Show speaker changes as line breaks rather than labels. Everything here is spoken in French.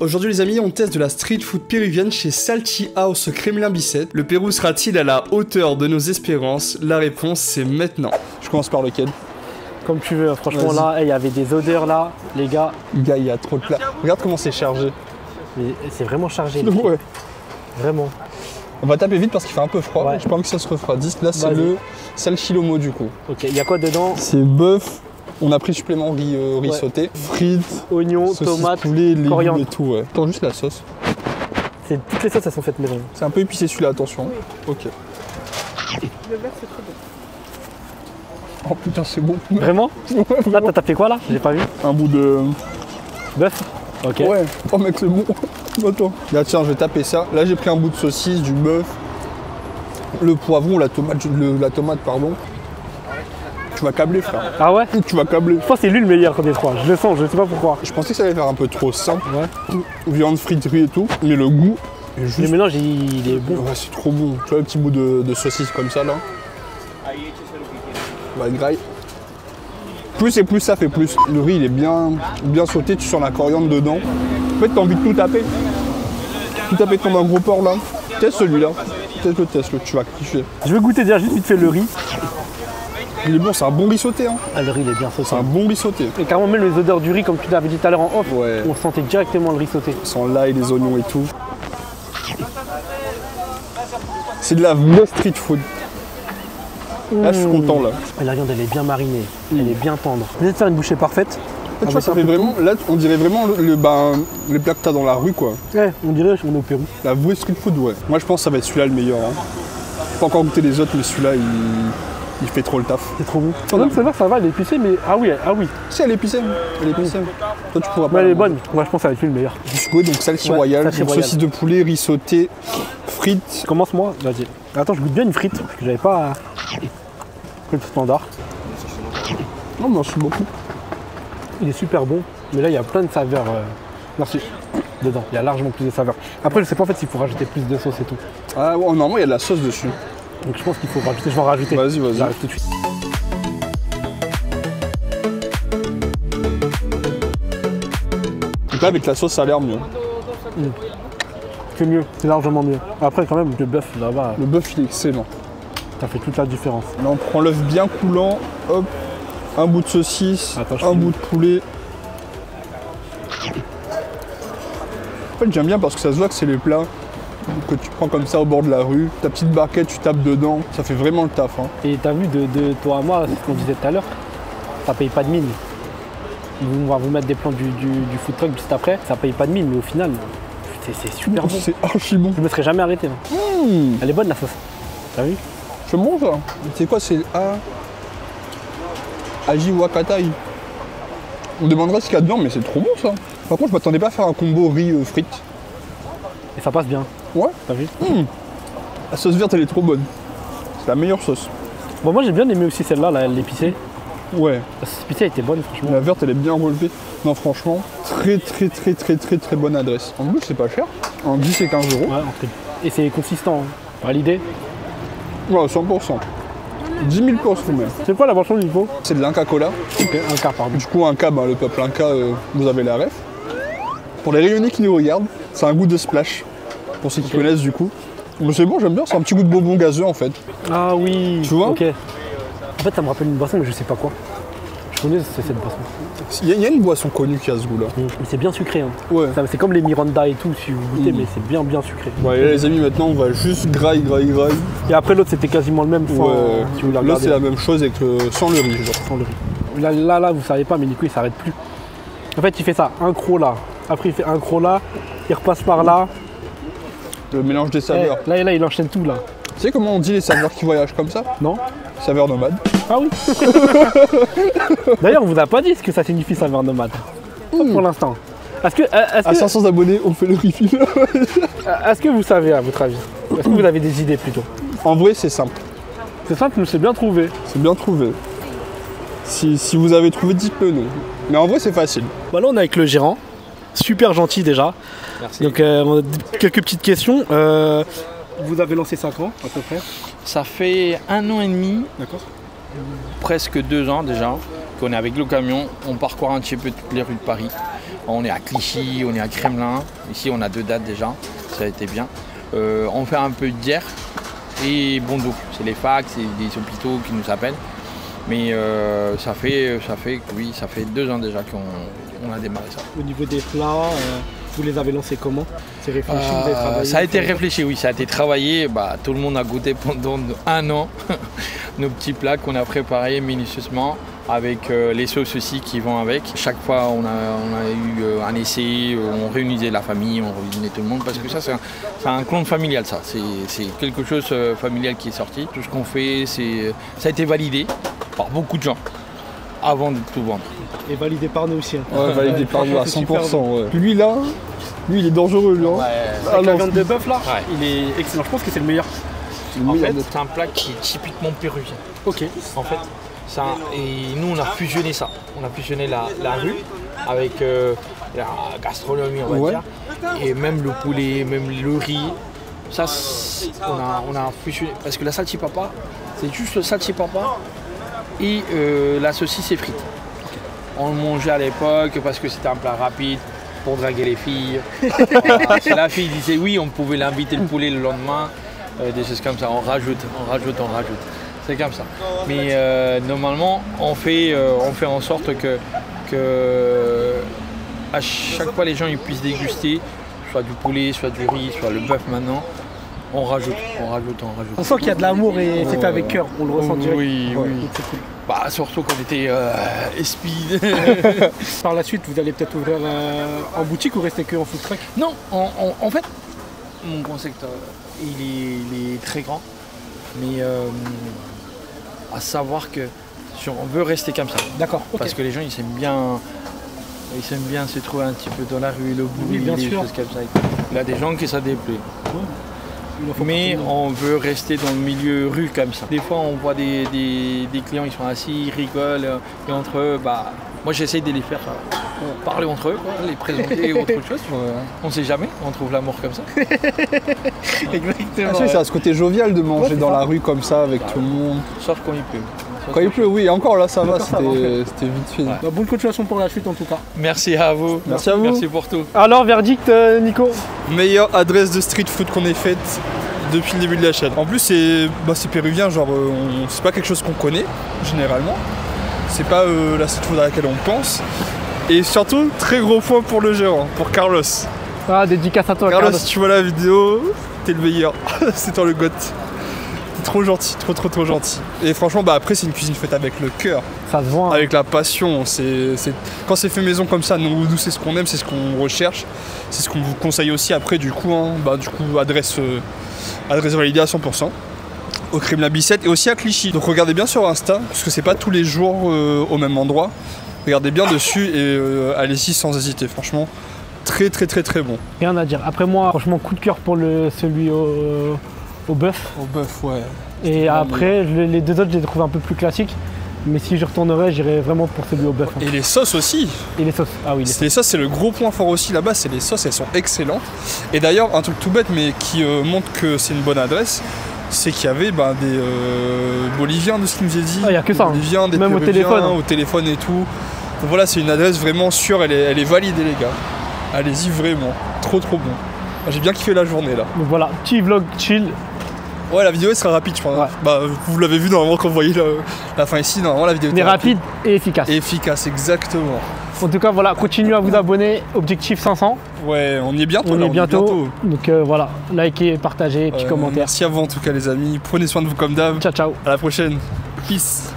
Aujourd'hui les amis, on teste de la street food péruvienne chez Salty House Kremlin-Bicêtre. Le Pérou sera-t-il à la hauteur de nos espérances? La réponse c'est maintenant. Je commence par lequel?
Comme tu veux, franchement là, il y avait des odeurs là, les gars.
Gars, il y a trop de plats. Regarde comment c'est chargé.
Mais c'est vraiment chargé.
Ouais.
Vraiment.
On va taper vite parce qu'il fait un peu froid.
Ouais.
Je pense que ça se refroidisse. Là c'est le salchilomo du coup.
Ok, il y a quoi dedans?
C'est bœuf. On a pris supplément riz
Ouais.
sauté, frites,
Oignons, tomates,
poulet, légumes
coriandre.
et tout. Ouais. Attends juste la sauce.
Toutes les sauces elles sont faites maison.
C'est un peu épicé celui-là, attention. Ok.
Le beurre, c'est trop bon.
Oh putain, c'est bon.
Vraiment? Là t'as tapé quoi là? J'ai pas vu.
Un bout de...
Bœuf? Ok.
Ouais. Oh mec, c'est bon. Attends. Là tiens, je vais taper ça. Là j'ai pris un bout de saucisse, du bœuf, le poivron, la tomate, pardon. Tu vas câbler frère.
Ah ouais?
Tu vas câbler.
Je pense que c'est lui le meilleur des trois. Je le sens, je sais pas pourquoi.
Je pensais que ça allait faire un peu trop simple.
Ouais.
Viande, friterie et tout. Mais le goût est juste...
Le mélange il est bon.
Ouais, c'est trop bon. Tu vois le petit bout de saucisse comme ça là. Bah graille. Plus c'est plus ça fait plus. Le riz il est bien sauté, tu sens la coriandre dedans. En fait t'as envie de tout taper. Tout taper comme un gros porc là. Teste celui-là. Teste-le, tu vas kiffer.
Je veux goûter déjà juste vite fait le riz.
Il est bon, c'est un bon riz sauté hein.
Ah, le riz il est bien sauté.
C'est un bon riz sauté.
Et carrément même les odeurs du riz comme tu l'avais dit tout à l'heure en off,
Ouais.
on sentait directement le riz sauté.
Sans l'ail, les oignons et tout. C'est de la vraie street food. Là je suis content là.
Et la viande elle est bien marinée, elle est bien tendre. Vous allez faire une bouchée parfaite.
Là, tu vois, ça fait vraiment, là on dirait vraiment les plats que t'as dans la rue quoi.
Ouais, on dirait qu'on est au Pérou.
La vraie street food ouais. Moi je pense que ça va être celui-là le meilleur. Hein. J'ai pas encore goûté les autres mais celui-là il fait trop le taf.
C'est trop bon. Quand même ça va, elle est épicée mais ah oui.
Si elle est épicée. Elle est épicée. Toi tu pourras pas.
Mais elle est bonne. Moi je pense que ça va être lui le meilleur.
Du coup donc salsi
Ouais,
royal,
salsi
donc
royal.
saucisse de poulet, riz sauté, frites.
Commence moi, vas-y. Attends, je goûte bien une frite parce que j'avais pas le standard.
Non merci beaucoup.
Il est super bon, mais là il y a plein de saveurs. Merci. Dedans, il y a largement plus de saveurs. Après je sais pas en fait s'il faut rajouter plus de sauce et tout.
Ah ouais, normalement il y a de la sauce dessus.
Donc je pense qu'il faut rajouter, je vais en rajouter.
Vas-y.
J'arrive tout de suite.
Donc là avec la sauce ça a l'air mieux.
C'est mieux, c'est largement mieux. Après quand même le bœuf là-bas,
Le bœuf il est excellent.
ça fait toute la différence.
Là on prend l'œuf bien coulant, hop, un bout de saucisse,
Attends, je
un
finis.
bout de poulet. En fait j'aime bien parce que ça se voit que c'est les plats que tu prends comme ça au bord de la rue. Ta petite barquette, tu tapes dedans, ça fait vraiment le taf. Hein.
Et t'as vu de toi à moi, ce qu'on disait tout à l'heure, ça paye pas de mine. On va vous mettre des plans du food truck juste après, ça paye pas de mine, mais au final, c'est super bon.
C'est archi bon.
Je me serais jamais arrêté. Hein. Elle est bonne la sauce. T'as vu?
C'est bon ça. C'est quoi, c'est Aji Wakatai. On demandera ce qu'il y a dedans, mais c'est trop bon ça. Par contre, je m'attendais pas à faire un combo riz frites.
Et ça passe bien.
Ouais.
T'as vu?
La sauce verte, elle est trop bonne. C'est la meilleure sauce.
Bon, moi j'ai bien aimé aussi celle-là, l'épicée.
Ouais.
La sauce épicée elle était bonne, franchement.
La verte, elle est bien relevée. Non, franchement, très bonne adresse. En plus, c'est pas cher. En 10 et 15 euros.
Ouais, et c'est consistant. Hein. Validé.
Ouais, 100%. 10 000 même.
C'est quoi la boisson qu'il faut?
C'est de l'Inca Cola.
Ok, un quart, pardon.
Du coup, Inca, le peuple Inca, vous avez la ref. Pour les rayonnés qui nous regardent, c'est un goût de splash. Pour ceux qui connaissent, du coup. Mais c'est bon, j'aime bien. C'est un petit goût de bonbon gazeux, en fait.
Ah oui.
Tu vois?
Ok. En fait, ça me rappelle une boisson, mais je sais pas quoi. Je connais cette boisson.
Il y a une boisson connue qui a ce goût-là.
Mais c'est bien sucré. Hein.
Ouais.
C'est comme les Miranda et tout, si vous goûtez, mais c'est bien sucré.
Bon, et là, les amis, maintenant, on va juste graille.
Et après, l'autre, c'était quasiment le même sans.
Ouais.
Si vous la
Là,
regardez,
c'est la même chose avec sans le riz, genre.
sans le riz. Là, vous savez pas, mais Nico, il s'arrête plus. En fait, il fait ça, un croc là. Après, il fait un croc là. Il repasse par là.
Le mélange des saveurs.
Là, il enchaîne tout là.
Tu sais comment on dit les saveurs qui voyagent comme ça?
Non?
Saveurs nomades.
Ah oui. D'ailleurs, on vous a pas dit ce que ça signifie saveur nomade. Pas pour l'instant.
À 500 abonnés, on fait le refill.
Est-ce que vous savez, à votre avis? Est-ce que vous avez des idées plutôt?
En vrai, c'est simple.
C'est simple, mais c'est bien trouvé.
C'est bien trouvé. Si vous avez trouvé, dites-le nous. Mais en vrai, c'est facile.
Bah là, on est avec le gérant. Super gentil déjà.
Merci.
Donc, on a quelques petites questions. Vous avez lancé 5 ans à peu près?
Ça fait 1 an et demi,
D'accord.
presque 2 ans déjà, qu'on est avec le camion. On parcourt un petit peu toutes les rues de Paris. On est à Clichy, on est à Kremlin. Ici, on a 2 dates déjà. Ça a été bien. On fait un peu de Dieppe et Bondoufle. C'est les facs, c'est des hôpitaux qui nous appellent. Mais ça fait 2 ans déjà qu'on a démarré ça.
Au niveau des plats, vous les avez lancés comment? C'est réfléchi, vous avez travaillé?
Ça a été réfléchi, oui, ça a été travaillé. Tout le monde a goûté pendant 1 an nos petits plats qu'on a préparés minutieusement avec les sauces aussi qui vont avec. Chaque fois, on a eu un essai, on réunissait la famille, on réunissait tout le monde parce que ça, c'est un clone familial, ça. C'est quelque chose familial qui est sorti. Tout ce qu'on fait, ça a été validé par beaucoup de gens avant de tout vendre.
Et validé par nous aussi. Hein.
Ouais, validé par nous à 100%. Ouais. Puis lui là, il est dangereux lui. Hein.
Ouais. Avec la viande de bœuf là,
ouais.
Il est excellent. Je pense que c'est le meilleur.
En fait, c'est un plat qui est typiquement péruvien.
Ok.
En fait, et nous on a fusionné ça. On a fusionné la rue avec la gastronomie, on va dire. Et même le poulet, même le riz. Ça, on a fusionné. Parce que la salchipapa, c'est juste le salchipapa et la saucisse et frites. On le mangeait à l'époque parce que c'était un plat rapide pour draguer les filles. Voilà. Si la fille disait oui, on pouvait l'inviter le poulet le lendemain. Des choses comme ça, on rajoute. C'est comme ça. Mais normalement, on fait en sorte que à chaque fois les gens ils puissent déguster, soit du poulet, soit du riz, soit le bœuf maintenant. On rajoute.
On sent qu'il y a de l'amour et c'est fait avec cœur, on le ressent direct.
Oui.
C'est cool.
Surtout quand on était speed.
Par la suite, vous allez peut-être ouvrir en boutique ou rester que en food truck?
Non, en fait, mon concept, il est très grand. Mais à savoir que on veut rester comme ça.
D'accord.
Parce que les gens, ils aiment bien se trouver un petit peu dans la rue, le bruit, des choses comme ça. Il y a des gens qui ça déplaît. Ouais. Mais on veut rester dans le milieu rue comme ça. Des fois, on voit des clients, ils sont assis, ils rigolent, et entre eux, moi j'essaye de les faire parler entre eux, quoi, les présenter autre chose. On ne sait jamais, on trouve l'amour comme ça.
Exactement.
Ça a ce côté jovial de manger dans la rue comme ça avec tout le monde.
Sauf quand il pleut.
Quand il pleut, oui, encore là ça va, c'était vite fait.
Ouais. Bonne continuation pour la suite en tout cas.
Merci à vous.
Merci à vous.
Merci pour tout.
Alors, verdict, Nico?
Meilleure adresse de street food qu'on ait faite depuis le début de la chaîne. En plus, c'est péruvien, genre, c'est pas quelque chose qu'on connaît, généralement. C'est pas la street food à laquelle on pense. Et surtout, très gros point pour le gérant, pour Carlos.
Ah, dédicace à toi,
Carlos. Si tu vois la vidéo, t'es le meilleur. C'est toi le goth. T'es trop gentil, trop gentil. Et franchement, après, c'est une cuisine faite avec le cœur.
Ça se voit. Hein.
Avec la passion. Quand c'est fait maison comme ça, nous c'est ce qu'on aime, c'est ce qu'on recherche. C'est ce qu'on vous conseille aussi après, du coup, adresse validée à 100%. Au Kremlin Bicêtre et aussi à Clichy. Donc regardez bien sur Insta, parce que c'est pas tous les jours au même endroit. Regardez bien dessus et allez-y sans hésiter, franchement. Très bon.
Rien à dire. Après moi, franchement, coup de cœur pour celui au bœuf.
Au bœuf, ouais.
Et après, les deux autres, je les trouve un peu plus classiques. Mais si je retournerais, j'irais vraiment pour celui au bœuf.
Et les sauces aussi.
Et les sauces, ah oui.
Les sauces, c'est le gros point fort aussi là-bas, c'est les sauces, elles sont excellentes. Et d'ailleurs, un truc tout bête, mais qui montre que c'est une bonne adresse, c'est qu'il y avait des Boliviens de ce qu'il nous a dit.
Ah, il n'y a que ça.
Boliviens, des
même
Péruviens,
au
téléphone et tout. Donc voilà, c'est une adresse vraiment sûre, elle est validée les gars. Allez-y vraiment, trop bon. J'ai bien kiffé la journée là.
Donc voilà, petit vlog chill.
Ouais, la vidéo elle sera rapide je pense. Ouais. Vous l'avez vu normalement quand vous voyez la fin ici, normalement la vidéo
est rapide et efficace.
Et efficace, exactement.
En tout cas voilà, continuez à vous abonner, objectif 500.
Ouais, on y est bientôt.
On y est bientôt. Donc voilà, likez, partagez, petit commentaire.
Merci à vous en tout cas les amis, prenez soin de vous comme d'hab.
Ciao.
À la prochaine. Peace.